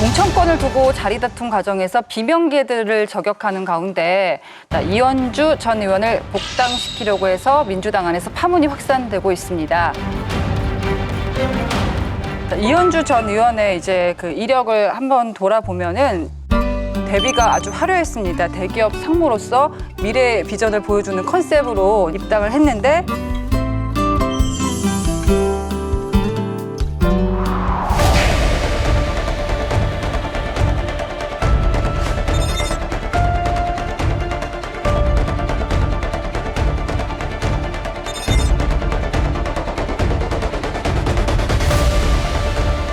공천권을 두고 자리 다툼 과정에서 비명계들을 저격하는 가운데 이현주 전 의원을 복당시키려고 해서 민주당 안에서 파문이 확산되고 있습니다. 이현주 전 의원의 이제 그 이력을 한번 돌아보면은 데뷔가 아주 화려했습니다. 대기업 상무로서 미래 비전을 보여주는 컨셉으로 입당을 했는데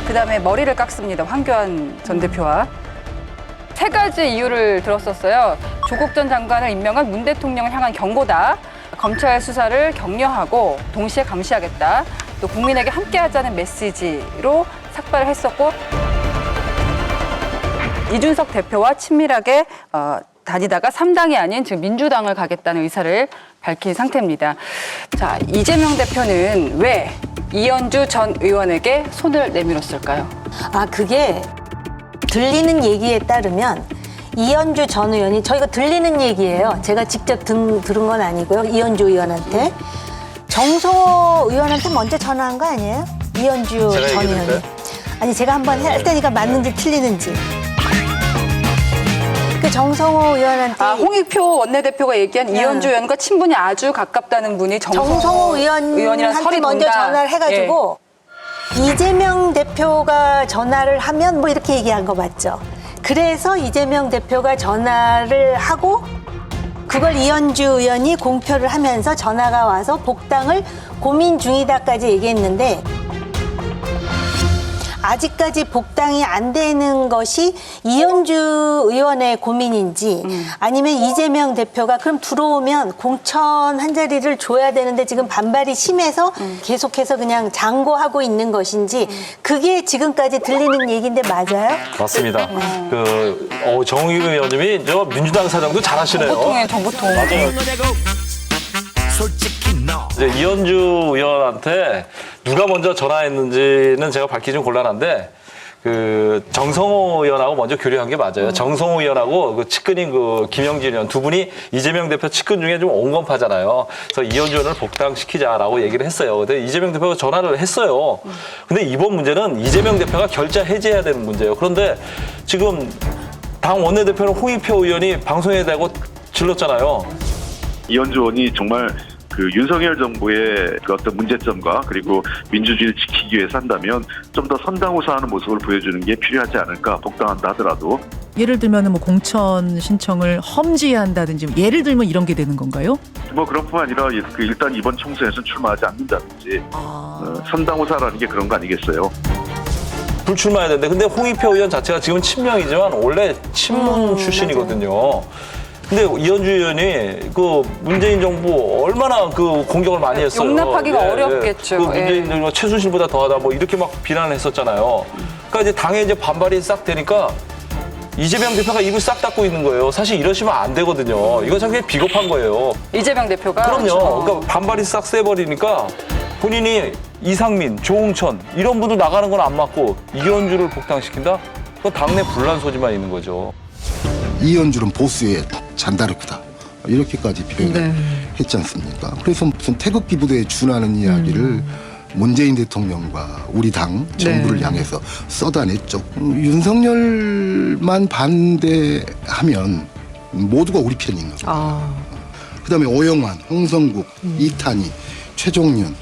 그다음에 머리를 깎습니다. 황교안 전 대표와. 세 가지 이유를 들었었어요. 조국 전 장관을 임명한 문 대통령을 향한 경고다. 검찰 수사를 격려하고 동시에 감시하겠다. 또 국민에게 함께하자는 메시지로 삭발을 했었고 이준석 대표와 친밀하게 다니다가 3당이 아닌 지금 민주당을 가겠다는 의사를 밝힌 상태입니다. 자, 이재명 대표는 왜 이현주 전 의원에게 손을 내밀었을까요? 그게 들리는 얘기에 따르면 이현주 전 의원이 저희가 들리는 얘기예요. 제가 직접 들은 건 아니고요. 이현주 의원한테. 정성호 의원한테 먼저 전화한 거 아니에요? 이현주 전 의원이. 아니 제가 한번 할 테니까 맞는지 틀리는지. 그 정성호 의원한테 홍익표 원내대표가 얘기한 이현주 의원과 친분이 아주 가깝다는 분이 정성호 의원이랑 설이 먼저 돈다. 전화를 해가지고 이재명 대표가 전화를 하면 뭐 이렇게 얘기한 거 맞죠? 그래서 이재명 대표가 전화를 하고 그걸 이현주 의원이 공표를 하면서 전화가 와서 복당을 고민 중이다까지 얘기했는데 아직까지 복당이 안 되는 것이 이현주 의원의 고민인지 아니면 이재명 대표가 그럼 들어오면 공천 한 자리를 줘야 되는데 지금 반발이 심해서 계속해서 그냥 장고하고 있는 것인지 그게 지금까지 들리는 얘기인데 맞아요? 맞습니다. 정의규 의원님이 저 민주당 사장도 잘하시네요. 정보통이에요, 정보통. 맞아요. 이제 이현주 의원한테 누가 먼저 전화했는지는 제가 밝히기 좀 곤란한데 정성호 의원하고 먼저 교류한 게 맞아요. 정성호 의원하고 그 측근인 김영진 의원 두 분이 이재명 대표 측근 중에 좀 온건파잖아요. 그래서 이현주 의원을 복당시키자라고 얘기를 했어요. 근데 이재명 대표가 전화를 했어요. 근데 이번 문제는 이재명 대표가 결자 해제해야 되는 문제예요. 그런데 지금 당 원내대표는 홍익표 의원이 방송에 대고 질렀잖아요. 이현주 의원이 정말 윤석열 정부의 어떤 문제점과 그리고 민주주의를 지키기 위해서 한다면 좀 더 선당우사하는 모습을 보여주는 게 필요하지 않을까, 복당한다 하더라도. 예를 들면 뭐 공천 신청을 험지한다든지 예를 들면 이런 게 되는 건가요? 뭐 그런 뿐만 아니라 일단 이번 총선에서는 출마하지 않는다든지 선당우사라는 게 그런 거 아니겠어요? 불출마해야 되는데 근데 홍익표 의원 자체가 지금 친명이지만 원래 친문 출신이거든요. 근데 이현주 의원이 문재인 정부 얼마나 공격을 많이 했어요. 용납하기가 어렵겠죠. 문재인 최순실보다 더하다 뭐 이렇게 막 비난을 했었잖아요. 그러니까 이제 당에 이제 반발이 싹 되니까 이재명 대표가 입을 싹 닫고 있는 거예요. 사실 이러시면 안 되거든요. 이거 참 비겁한 거예요. 이재명 대표가? 그럼요. 그렇죠. 그러니까 반발이 싹 세버리니까 본인이 이상민, 조홍천 이런 분도 나가는 건 안 맞고 이현주를 복당시킨다? 그건 당내 분란 소지만 있는 거죠. 이현주는 보수의 잔다르크다. 이렇게까지 표현을 했지 않습니까? 그래서 무슨 태극기 부대에 준하는 이야기를 문재인 대통령과 우리 당 정부를 향해서 쏟아냈죠. 윤석열만 반대하면 모두가 우리 편인 겁니다. 그다음에 오영환, 홍성국, 이탄희, 최종윤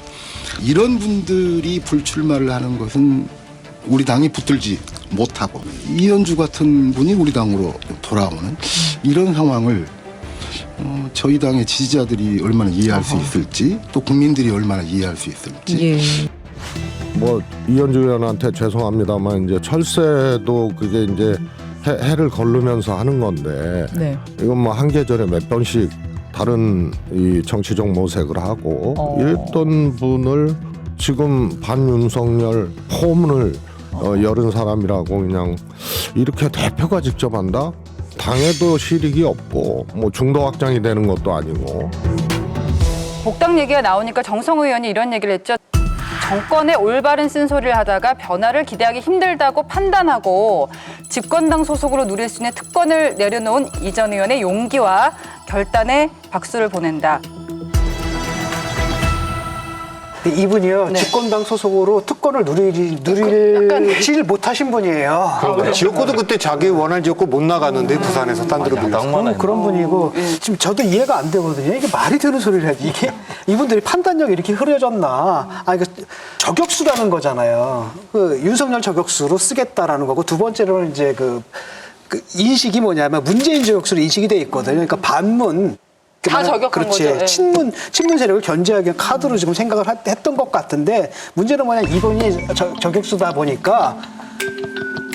이런 분들이 불출마를 하는 것은 우리 당이 붙들지 못하고 이현주 같은 분이 우리 당으로 돌아오는 이런 상황을 저희 당의 지지자들이 얼마나 이해할 수 있을지 또 국민들이 얼마나 이해할 수 있을지. 뭐 이현주 의원한테 죄송합니다만 이제 철새도 그게 이제 해를 걸르면서 하는 건데 이건 뭐 한 계절에 몇 번씩 다른 이 정치적 모색을 하고 이랬던 분을 지금 반윤석열 포문을 열은 사람이라고 그냥 이렇게 대표가 직접 한다? 당에도 실익이 없고 뭐 중도 확장이 되는 것도 아니고. 복당 얘기가 나오니까 정성호 의원이 이런 얘기를 했죠. 정권의 올바른 쓴소리를 하다가 변화를 기대하기 힘들다고 판단하고 집권당 소속으로 누릴 수 있는 특권을 내려놓은 이 전 의원의 용기와 결단에 박수를 보낸다. 이분이요, 네. 집권당 소속으로 특권을 누리질 못하신 분이에요. 지역구도 그때 자기 원할 지역구 못 나갔는데 부산에서 딴 데로 밀렸어요. 그런 분이고 지금 저도 이해가 안 되거든요. 이게 말이 되는 소리를 해야지. 이게 이분들이 판단력이 이렇게 흐려졌나? 이거 저격수라는 거잖아요. 그 윤석열 저격수로 쓰겠다라는 거고 두 번째로는 이제 그 인식이 뭐냐면 문재인 저격수로 인식이 돼 있거든요. 그러니까 반문. 다 저격한 그렇지. 거죠. 예. 친문 세력을 견제하기 위한 카드로 지금 생각을 했던 것 같은데 문제는 뭐냐 이분이 저격수다 보니까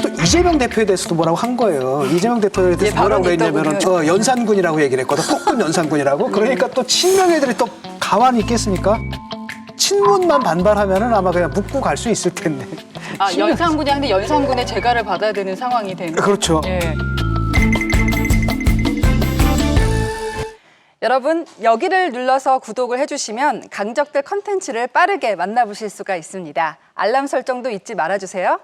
또 이재명 대표에 대해서도 뭐라고 한 거예요. 이재명 대표에 대해서 예, 뭐라고 했냐면은 있더군요. 연산군이라고 얘기를 했거든. 폭군 연산군이라고. 그러니까 또 친명 애들이 또 가만히 있겠습니까? 친문만 반발하면은 아마 그냥 묵고 갈 수 있을 텐데. 연산군이 하는데 연산군의 재가를 받아야 되는 상황이 되는. 그렇죠. 예. 여러분, 여기를 눌러서 구독을 해주시면 강적들 컨텐츠를 빠르게 만나보실 수가 있습니다. 알람 설정도 잊지 말아주세요.